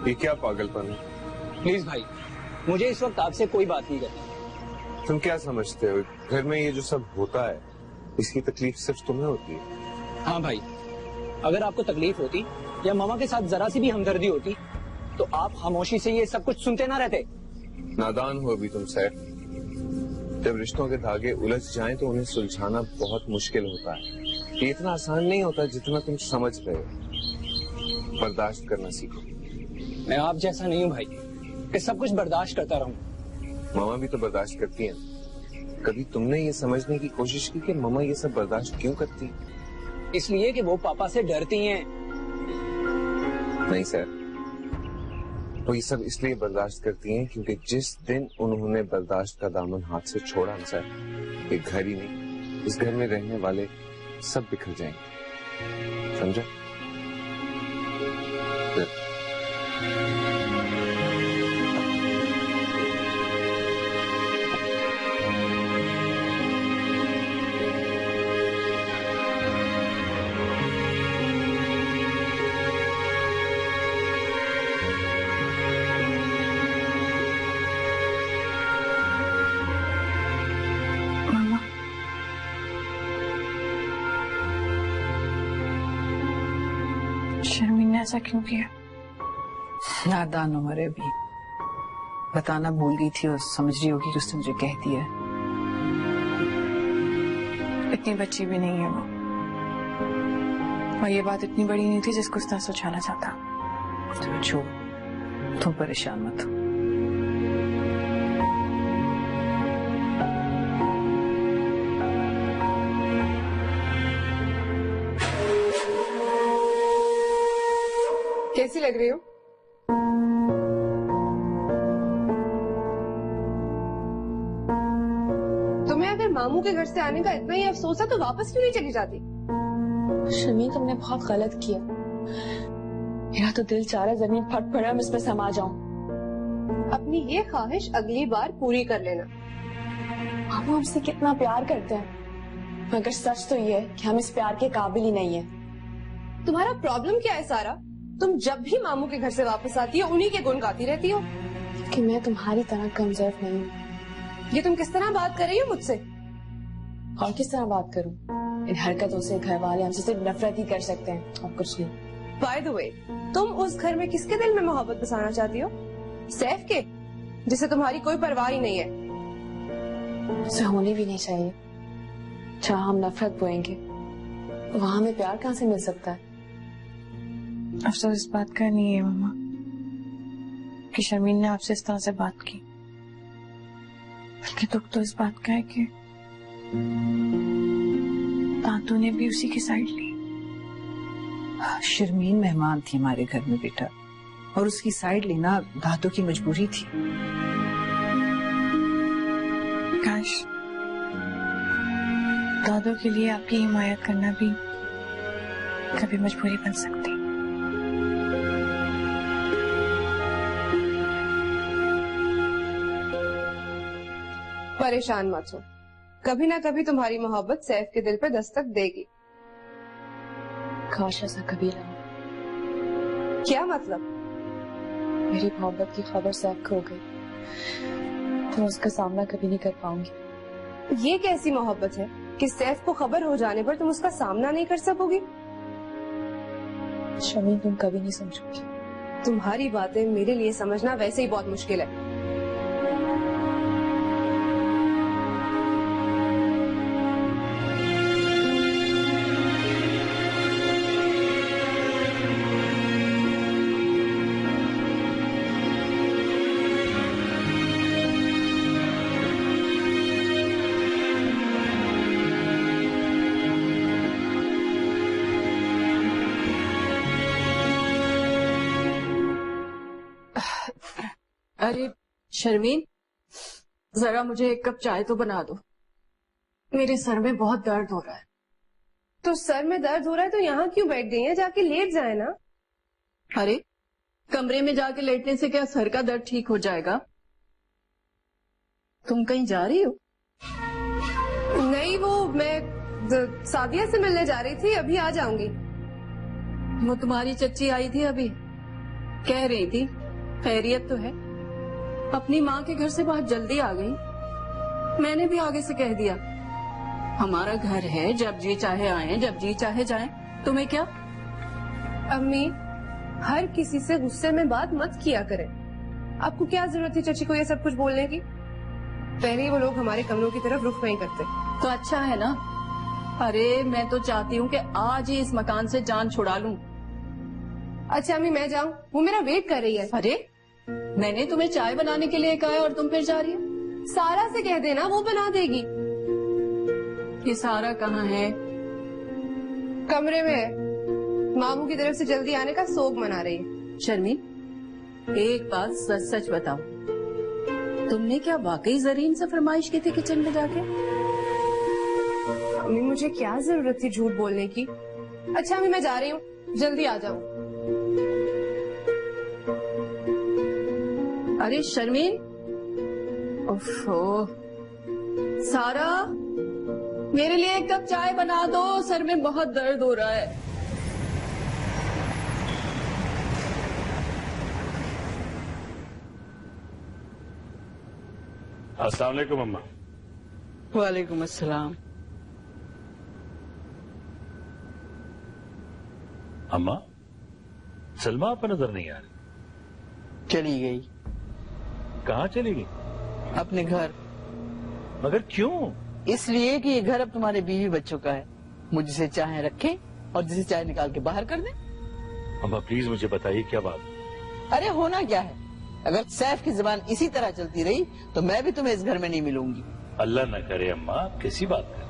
ये क्या पागलपन है? प्लीज भाई, मुझे इस वक्त आपसे कोई बात नहीं करनी। तुम क्या समझते हो घर में ये जो सब होता है इसकी तकलीफ सिर्फ तुम्हें होती है? हाँ भाई, अगर आपको तकलीफ होती या मामा के साथ जरा सी भी हमदर्दी होती तो आप खामोशी से ये सब कुछ सुनते ना रहते। नादान हो अभी तुम सैफ। जब रिश्तों के धागे उलझ जाएं तो उन्हें सुलझाना बहुत मुश्किल होता है। ये इतना आसान नहीं होता जितना तुम समझ रहे हो। बर्दाश्त करना सीखो। मैं आप जैसा नहीं हूँ भाई कि सब कुछ बर्दाश्त करता रहूं। मामा भी तो बर्दाश्त करती हैं। कभी तुमने ये समझने की कोशिश की कि मामा ये सब बर्दाश्त क्यों करती हैं? इसलिए कि वो पापा से डरती हैं। नहीं सर, वो ये सब इसलिए बर्दाश्त करती हैं क्योंकि जिस दिन उन्होंने बर्दाश्त का दामन हाथ से छोड़ा ना सर, एक घर ही नहीं इस घर में रहने वाले सब बिखर जाएंगे। समझा? शर्मीन ने ऐसा क्यों किया? नादान उम्र है अभी, बताना भूल गई थी और समझ रही होगी कि उसने मुझे कह दिया। इतनी बच्ची भी नहीं है वो, और ये बात इतनी बड़ी नहीं थी जिसको उस तरह सुलझाना चाहता। तो छोड़, तुम परेशान मत हो। कैसी लग रही हो? तुम्हें अगर मामू के घर से आने का इतना ही अफसोस है तो वापस क्यों नहीं चली जाती? शर्मीन, तुमने बहुत गलत किया। मेरा तो दिल चाह रहा है जमीन फट पड़े हम इसमें समा जाऊं। अपनी ये ख्वाहिश अगली बार पूरी कर लेना। मामू हमसे कितना प्यार करते हैं, मगर सच तो ये है कि हम इस प्यार के काबिल ही नहीं है। तुम्हारा प्रॉब्लम क्या है सारा? तुम जब भी मामू के घर से वापस आती हो उन्हीं के गुण गाती रहती हो। कि मैं तुम्हारी तरह कमजोर नहीं हूँ। ये तुम किस तरह बात कर रही हो मुझसे? और किस तरह बात करूं? इन हरकतों से घर वाले हमसे सिर्फ नफरत ही कर सकते हैं और कुछ नहीं। बाय द वे, तुम उस घर में किसके दिल में मोहब्बत बसाना चाहती हो? सैफ के, जिसे तुम्हारी कोई परवाह ही नहीं है। उसे होनी भी नहीं चाहिए। जहाँ हम नफरत बोएंगे वहाँ हमें प्यार कहाँ से मिल सकता है? अफसोस इस बात का नहीं है मम्मा कि शर्मीन ने आपसे इस तरह से बात की, बल्कि दुख तो इस बात का है कि दादू ने भी उसी की साइड ली। शर्मीन मेहमान थी हमारे घर में बेटा, और उसकी साइड लेना दादू की मजबूरी थी। काश दादू के लिए आपकी हिमायत करना भी कभी मजबूरी बन सकती। परेशान मत हो, कभी ना कभी तुम्हारी मोहब्बत सैफ के दिल पे दस्तक देगी। काश ऐसा कभी ना हो। क्या मतलब? मेरी मोहब्बत की खबर सैफ को हो गई तो उसका सामना कभी नहीं कर पाऊंगी। ये कैसी मोहब्बत है कि सैफ को खबर हो जाने पर तुम उसका सामना नहीं कर सकोगी? शर्मीन, तुम कभी नहीं समझोगी। तुम्हारी बातें मेरे लिए समझना वैसे ही बहुत मुश्किल है। अरे शर्मीन, जरा मुझे एक कप चाय तो बना दो। मेरे सर में बहुत दर्द हो रहा है। तो सर में दर्द हो रहा है तो यहाँ क्यों बैठ गई है? जाके लेट जाए ना। अरे कमरे में जाके लेटने से क्या सर का दर्द ठीक हो जाएगा? तुम कहीं जा रही हो? नहीं, वो मैं सादिया से मिलने जा रही थी, अभी आ जाऊंगी। वो तुम्हारी चच्ची आई थी अभी? कह रही थी खैरियत तो है, अपनी माँ के घर से बहुत जल्दी आ गई। मैंने भी आगे से कह दिया हमारा घर है, जब जी चाहे आए जब जी चाहे जाएं, तुम्हें क्या। अम्मी, हर किसी से गुस्से में बात मत किया करें। आपको क्या जरूरत थी चाची को ये सब कुछ बोलने की? पहले ही वो लोग हमारे कमरों की तरफ रुख नहीं करते। तो अच्छा है ना। अरे मैं तो चाहती हूँ कि आज ही इस मकान से जान छुड़ा लूं। अच्छा अम्मी मैं जाऊँ, वो मेरा वेट कर रही है। अरे मैंने तुम्हें चाय बनाने के लिए कहा है और तुम फिर जा रही हो। सारा से कह देना, वो बना देगी। ये सारा कहाँ है? कमरे में है, मामू की तरफ से जल्दी आने का सोग मना रही है। शर्मीन, एक बात सच सच बताओ, तुमने क्या वाकई जरीन से फरमाइश की थी किचन में जाके? अम्मी मुझे क्या जरूरत थी झूठ बोलने की। अच्छा अम्मी मैं जा रही हूँ, जल्दी आ जाओ। अरे शर्मीन, ओफो, सारा मेरे लिए एक कप चाय बना दो, सर में बहुत दर्द हो रहा है। अस्सलाम वालेकुम अम्मा। वालेकुम अस्सलाम। अम्मा, सलमा आप नजर नहीं आ रही। चली गई। कहाँ चली गई? अपने घर। मगर क्यों? इसलिए कि ये घर अब तुम्हारे बीवी बच्चों का है। मुझसे चाहे रखें और जिसे चाहे निकाल के बाहर कर दें। अम्मा प्लीज मुझे बताइए क्या बात। अरे होना क्या है, अगर सैफ की जुबान इसी तरह चलती रही तो मैं भी तुम्हें इस घर में नहीं मिलूंगी। अल्लाह न करे अम्मा, आप किसी बात कर।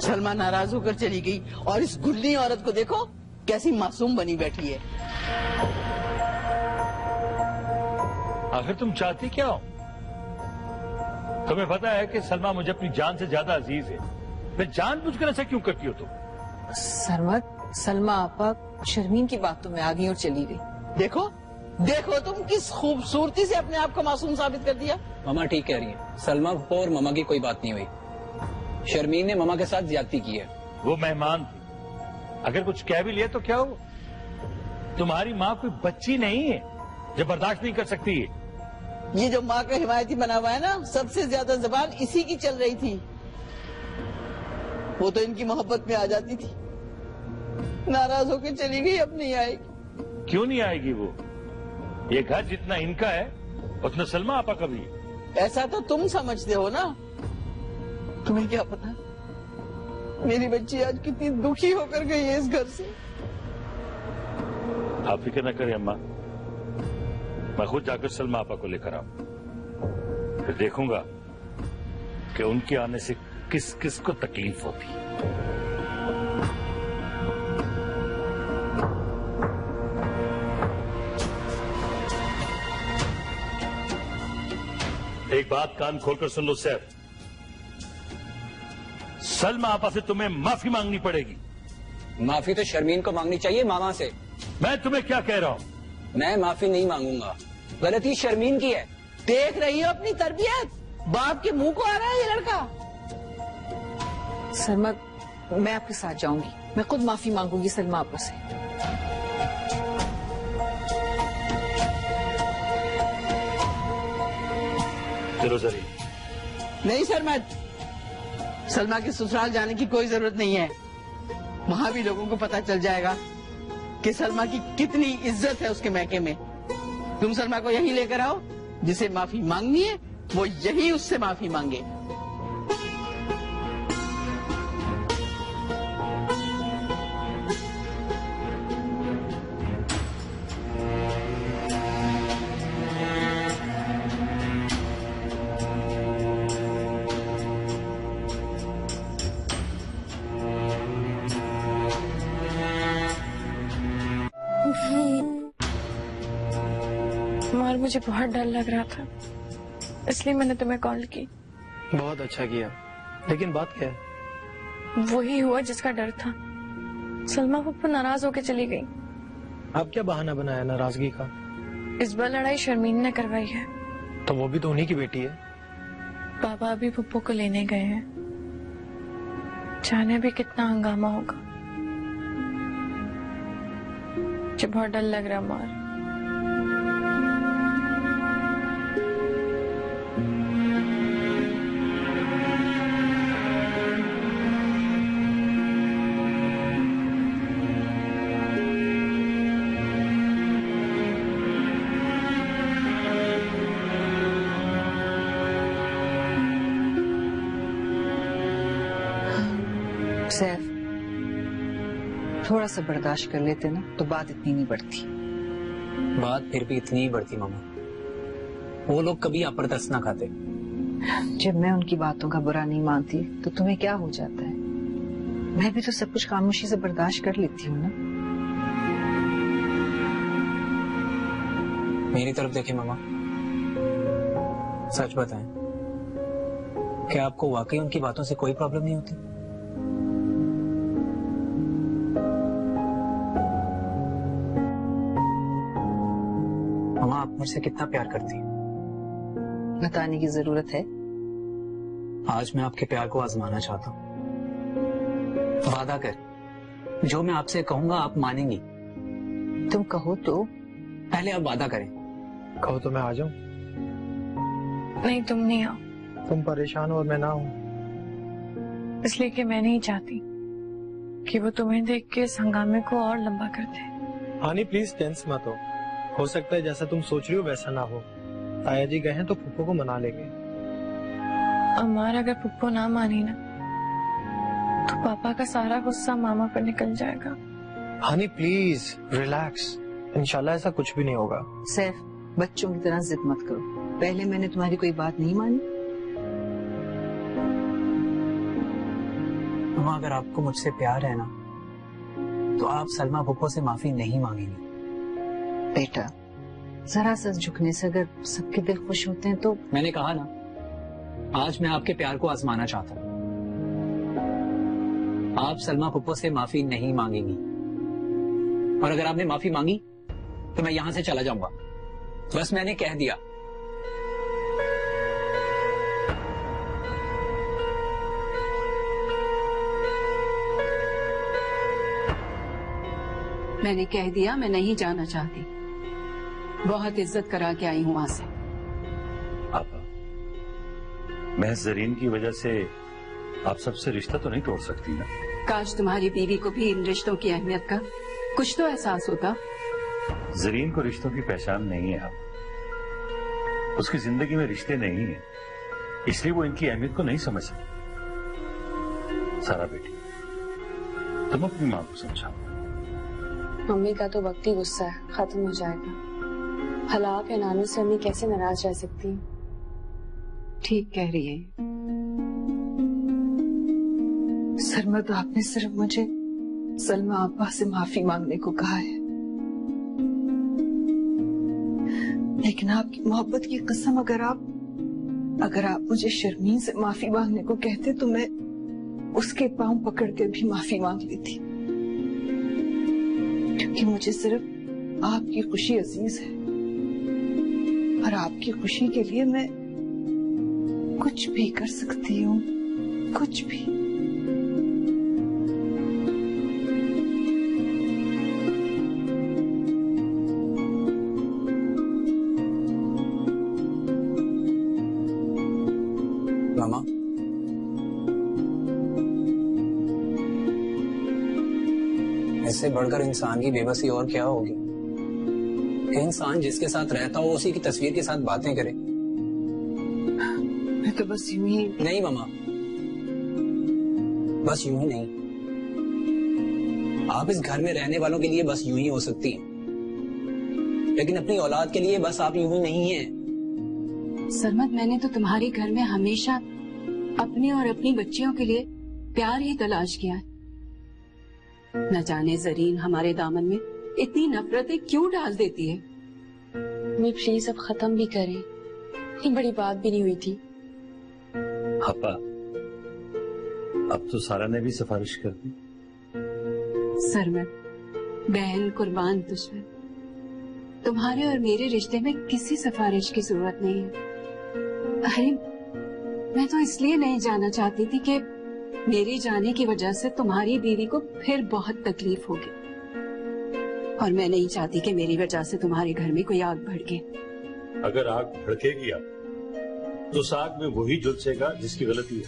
सलमा नाराज होकर चली गई और इस गुल्ली औरत को देखो कैसी मासूम बनी बैठी है। आखिर तुम चाहती क्या हो? तुम्हें पता है कि सलमा मुझे अपनी जान से ज्यादा अजीज है। मैं जानबूझकर ऐसा क्यों करती हो तुम? सरमत, सलमा आपा शर्मीन की बातों में आ गई और चली गई। देखो देखो तुम किस खूबसूरती से अपने आप को मासूम साबित कर दिया। मामा ठीक कह रही है, सलमा और मामा की कोई बात नहीं हुई। शर्मीन ने मामा के साथ ज्यादती की है। वो मेहमान थी, अगर कुछ कह भी लिया तो क्या हो? तुम्हारी माँ कोई बच्ची नहीं है जो बर्दाश्त नहीं कर सकती है। ये जो माँ का हिमायती बना हुआ है ना, सबसे ज्यादा जबान इसी की चल रही थी। वो तो इनकी मोहब्बत में आ जाती थी, नाराज होकर चली गई, अब नहीं आएगी। क्यों नहीं आएगी वो? ये घर जितना इनका है उतना सलमा आपा का भी है। ऐसा तो तुम समझते हो ना, तुम्हें क्या पता मेरी बच्ची आज कितनी दुखी होकर गई है इस घर से। आप फिक्र न करें अम्मा, मैं खुद जाकर सलमा आपा को लेकर आऊं, फिर देखूंगा कि उनके आने से किस किस को तकलीफ होती है। एक बात कान खोलकर सुन लो सैफ, सलमा आपा से तुम्हें माफी मांगनी पड़ेगी। माफी तो शर्मीन को मांगनी चाहिए मामा से। मैं तुम्हें क्या कह रहा हूं? मैं माफी नहीं मांगूंगा, गलती शर्मीन की है। देख रही हो अपनी तरबियत, बाप के मुंह को आ रहा है ये लड़का। सरमत, मैं आपके साथ जाऊंगी, मैं खुद माफी मांगूंगी सलमा आपा से। चलो जरी। नहीं सरमत, सलमा के ससुराल जाने की कोई जरूरत नहीं है। वहां भी लोगों को पता चल जाएगा कि सलमा की कितनी इज्जत है उसके मैके में। तुम सलमा को यहीं लेकर आओ, जिसे माफी मांगनी है वो यही उससे माफी मांगे। और मुझे बहुत डर लग रहा था, इसलिए मैंने तुम्हें कॉल की। बहुत अच्छा किया, लेकिन बात क्या है? वही हुआ जिसका डर था। सलमा पप्पू नाराज होकर चली गई। आप क्या बहाना बनाया नाराजगी का? इस बार लड़ाई शर्मीन ने करवाई है। तो वो भी तो उन्हीं की बेटी है। पापा अभी पप्पू को लेने गए हैं, जाने भी कितना हंगामा होगा। मुझे बहुत डर लग रहा मार। सैफ, थोड़ा सा बर्दाश्त कर लेते ना तो बात इतनी नहीं बढ़ती। बात फिर भी इतनी ही बढ़ती मामा। वो लोग कभी आप पर दस्त ना खाते। जब मैं उनकी बातों का बुरा नहीं मानती तो तुम्हें क्या हो जाता है? मैं भी तो सब कुछ खामोशी से बर्दाश्त कर लेती हूँ ना। मेरी तरफ देखे मामा, सच बताएं, क्या आपको वाकई उनकी बातों से कोई प्रॉब्लम नहीं होती? मामा, आप मुझसे कितना प्यार करती हैं? बताने की जरूरत है? आज मैं आपके प्यार को आजमाना चाहता हूँ। वादा कर, जो मैं आपसे कहूंगा आप मानेंगी। तुम कहो तो। पहले आप वादा करें। कहो तो मैं आ जाऊं। नहीं, तुम नहीं आओ। तुम परेशान हो और मैं ना हूं। इसलिए कि मैं नहीं चाहती कि वो तुम्हें देख के इस हंगामे को और लंबा कर दे। हानी प्लीज टेंस मत हो सकता है जैसा तुम सोच रही हो वैसा ना हो। ताया जी गए हैं तो पुप्पो को मना लेंगे। अमार, अगर पुप्पो ना मानी ना तो पापा का सारा गुस्सा मामा पर निकल जाएगा। हानी प्लीज रिलैक्स, इंशाल्लाह ऐसा कुछ भी नहीं होगा। सैफ, बच्चों की तरह जिद मत करो। पहले मैंने तुम्हारी कोई बात नहीं मानी। मामा, अगर आपको मुझसे प्यार है ना तो आप सलमा पुप्पो से माफी नहीं मांगेंगी। बेटा, जरा सा झुकने से अगर सबके दिल खुश होते हैं तो। मैंने कहा ना, आज मैं आपके प्यार को आजमाना चाहता हूँ। आप सलमा पुप्पो से माफी नहीं मांगेंगी, और अगर आपने माफी मांगी तो मैं यहां से चला जाऊंगा। बस मैंने कह दिया। मैंने कह दिया, मैं नहीं जाना चाहती। बहुत इज्जत करा के आई हूँ वहां से। पापा, मैं जरीन की वजह से आप सबसे रिश्ता तो नहीं तोड़ सकती ना। काश तुम्हारी बीवी को भी इन रिश्तों की अहमियत का कुछ तो एहसास होता। जरीन को रिश्तों की पहचान नहीं है आप। उसकी जिंदगी में रिश्ते नहीं है, इसलिए वो इनकी अहमियत को नहीं समझ सकती। सारा बेटी, तुम अपनी मां को समझाओ। मम्मी का तो वक्त ही गुस्सा है, खत्म हो जाएगा। भला आप या नानू से अम्मी कैसे नाराज रह सकती हैं? ठीक कह रही है सरमद, आपने सिर्फ मुझे सलमा अब्बा से माफी मांगने को कहा है, लेकिन आपकी मोहब्बत की कसम अगर आप मुझे शर्मीन से माफी मांगने को कहते तो मैं उसके पांव पकड़कर भी माफी मांग लेती, क्योंकि मुझे सिर्फ आपकी खुशी अजीज है और आपकी खुशी के लिए मैं कुछ भी कर सकती हूँ, कुछ भी। मामा, इससे बढ़कर इंसान की बेबसी और क्या होगी कि इंसान जिसके साथ रहता हो उसी की तस्वीर के साथ बातें करे। मैं तो बस यूं ही। नहीं मामा, बस यूं ही नहीं। आप इस घर में रहने वालों के लिए बस यूं ही हो सकती हैं, लेकिन अपनी औलाद के लिए बस आप यूं ही नहीं हैं। सरमद, मैंने तो तुम्हारे घर में हमेशा अपनी और अपनी बच्चियों के लिए प्यार ही तलाश किया है। न जाने जरीन हमारे दामन में इतनी नफरतें क्यों डाल देती है। मम्मी प्लीज अब खत्म भी करें, इतनी बड़ी बात भी नहीं हुई थी। पापा, अब तो सारा ने भी सिफारिश कर दी। सरमद, बहन कुर्बान तुझ पर, तुम्हारे और मेरे रिश्ते में किसी सिफारिश की जरूरत नहीं है। अरे, मैं तो इसलिए नहीं जाना चाहती थी कि मेरे जाने की वजह से तुम्हारी बीवी को फिर बहुत तकलीफ होगी। और मैं नहीं चाहती कि मेरी वजह से तुम्हारे घर में कोई आग भड़के। अगर आग भड़केगी आप तो उस आग में वही झुलसेगा जिसकी गलती है।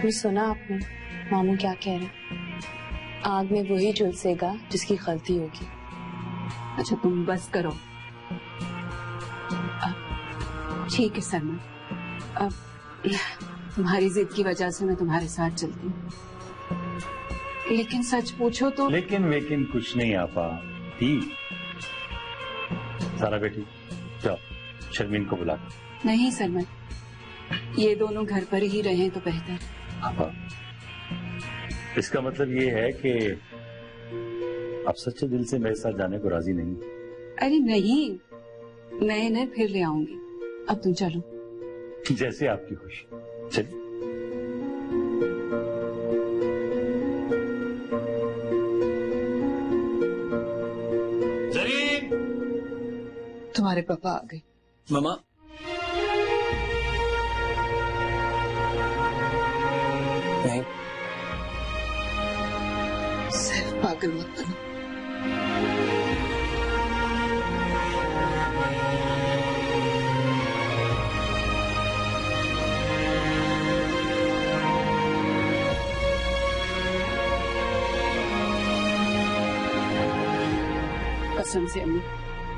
ये सुना आपने मामू क्या कह रहे? आग में वही झुलसेगा जिसकी गलती होगी। अच्छा तुम बस करो। ठीक है सरमन, अब तुम्हारी जिद की वजह से मैं तुम्हारे साथ चलती हूँ, लेकिन सच पूछो तो। लेकिन कुछ नहीं आपा। सारा बेटी जाओ शर्मीन को बुला। नहीं सरमन, ये दोनों घर पर ही रहें तो बेहतर। आपा इसका मतलब ये है कि आप सच्चे दिल से मेरे साथ जाने को राजी नहीं? अरे नहीं, मैं इन्हें फिर ले आऊंगी। अब तुम चलो। जैसे आपकी खुशी। चलिए। जरीन, तुम्हारे पापा आ गए। मामा नहीं, सिर्फ पागल मत बनो। कसम से अम्मी,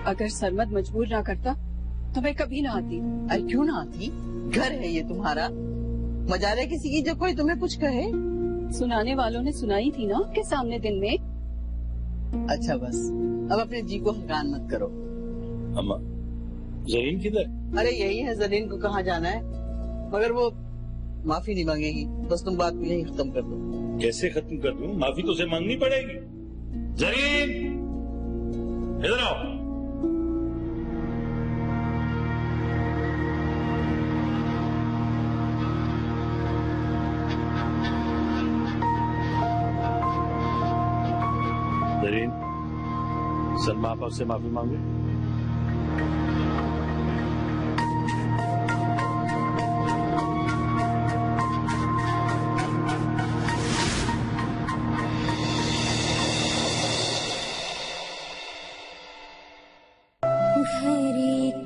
अगर सरमद मजबूर ना करता तो मैं कभी ना आती। अरे क्यों ना आती? घर है ये तुम्हारा, मजाल है किसी की जब कोई तुम्हें कुछ कहे। सुनाने वालों ने सुनाई थी ना आपके सामने दिन में। अच्छा बस अब अपने जी को हकान मत करो। अम्मा जरीन किधर? अरे यही है, जरीन को कहाँ जाना है, मगर वो माफी नहीं मांगेगी। बस तुम बात को यही खत्म कर दो। कैसे खत्म कर दूं? माफी तो उसे मांगनी पड़ेगी। जरीन इधर आओ। जरीन, सलमा आप आपसे माफी मांगे।